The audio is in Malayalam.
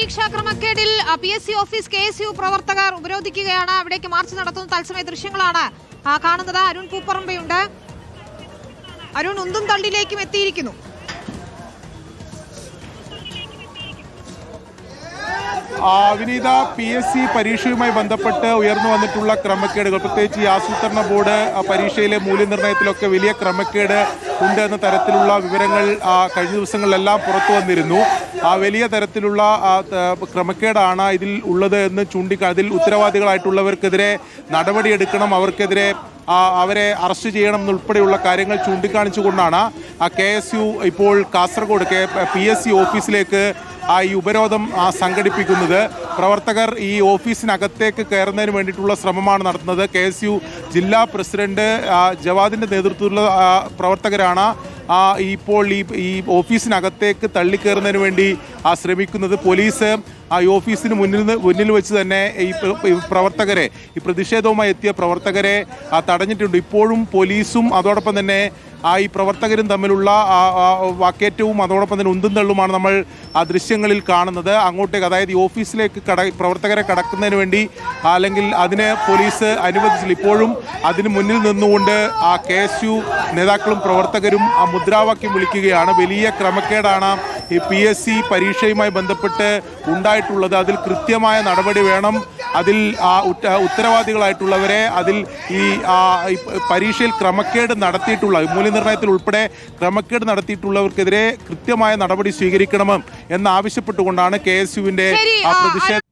പരീക്ഷാ ക്രമക്കേടിൽ PSC ഓഫീസ് KSU പ്രവർത്തകർ ഉപരോധിക്കുകയാണ്. അവിടേക്ക് മാർച്ച് നടത്തുന്ന തത്സമയ ദൃശ്യങ്ങളാണ് കാണുന്നത്. അരുൺ പൂപ്പറമ്പയുണ്ട്. അരുൺ, ഉന്തും തള്ളിലേക്കും എത്തിയിരിക്കുന്നു. വിനീത, PSC പരീക്ഷയുമായി ബന്ധപ്പെട്ട് ഉയർന്നു വന്നിട്ടുള്ള ക്രമക്കേടുകൾ, പ്രത്യേകിച്ച് ഈ ആസൂത്രണ ബോർഡ് പരീക്ഷയിലെ മൂല്യനിർണ്ണയത്തിലൊക്കെ വലിയ ക്രമക്കേട് ഉണ്ട് എന്ന തരത്തിലുള്ള വിവരങ്ങൾ കഴിഞ്ഞ ദിവസങ്ങളിലെല്ലാം പുറത്തു വന്നിരുന്നു. വലിയ തരത്തിലുള്ള ക്രമക്കേടാണ് ഇതിൽ ഉള്ളത് എന്ന് അതിൽ ഉത്തരവാദികളായിട്ടുള്ളവർക്കെതിരെ നടപടിയെടുക്കണം, അവർക്കെതിരെ അവരെ അറസ്റ്റ് ചെയ്യണം എന്നുൾപ്പെടെയുള്ള കാര്യങ്ങൾ ചൂണ്ടിക്കാണിച്ചുകൊണ്ടാണ് KSU ഇപ്പോൾ കാസർഗോഡ് PSC ഓഫീസിലേക്ക് ഈ ഉപരോധം സംഘടിപ്പിക്കുന്നത്. പ്രവർത്തകർ ഈ ഓഫീസിനകത്തേക്ക് കയറുന്നതിന് വേണ്ടിയിട്ടുള്ള ശ്രമമാണ് നടത്തുന്നത്. KSU ജില്ലാ പ്രസിഡന്റ് ജവാദിൻ്റെ നേതൃത്വത്തിലുള്ള പ്രവർത്തകരാണ് ഇപ്പോൾ ഈ ഓഫീസിനകത്തേക്ക് തള്ളിക്കയറുന്നതിന് വേണ്ടി ശ്രമിക്കുന്നത്. പോലീസ് ഈ ഓഫീസിന് മുന്നിൽ വെച്ച് തന്നെ ഈ പ്രവർത്തകരെ, ഈ പ്രതിഷേധവുമായി എത്തിയ പ്രവർത്തകരെ തടഞ്ഞിട്ടുണ്ട്. ഇപ്പോഴും പോലീസും അതോടൊപ്പം തന്നെ ഈ പ്രവർത്തകരും തമ്മിലുള്ള വാക്കേറ്റവും അതോടൊപ്പം തന്നെ ഉന്തും തള്ളുമാണ് നമ്മൾ ദൃശ്യങ്ങളിൽ കാണുന്നത്. അങ്ങോട്ടേക്ക്, അതായത് ഈ ഓഫീസിലേക്ക് പ്രവർത്തകരെ കടക്കുന്നതിന് വേണ്ടി അല്ലെങ്കിൽ അതിന് പോലീസ് അനുവദിച്ചില്ല. ഇപ്പോഴും അതിന് മുന്നിൽ നിന്നുകൊണ്ട് KSU നേതാക്കളും പ്രവർത്തകരും മുദ്രാവാക്യം വിളിക്കുകയാണ്. വലിയ ക്രമക്കേടാണ് ഈ PSC പരീക്ഷയുമായി ബന്ധപ്പെട്ട് ഉണ്ടായിട്ടുള്ളത്. അതിൽ കൃത്യമായ നടപടി വേണം. അതിൽ ഉത്തരവാദികളായിട്ടുള്ളവരെ, അതിൽ ഈ പരീക്ഷയിൽ ക്രമക്കേട് നടത്തിയിട്ടുള്ള, മൂല്യനിർണ്ണയത്തിൽ ഉൾപ്പെടെ ക്രമക്കേട് നടത്തിയിട്ടുള്ളവർക്കെതിരെ കൃത്യമായ നടപടി സ്വീകരിക്കണം എന്നാവശ്യപ്പെട്ടുകൊണ്ടാണ് KSUവിൻ്റെ പ്രതിഷേധം.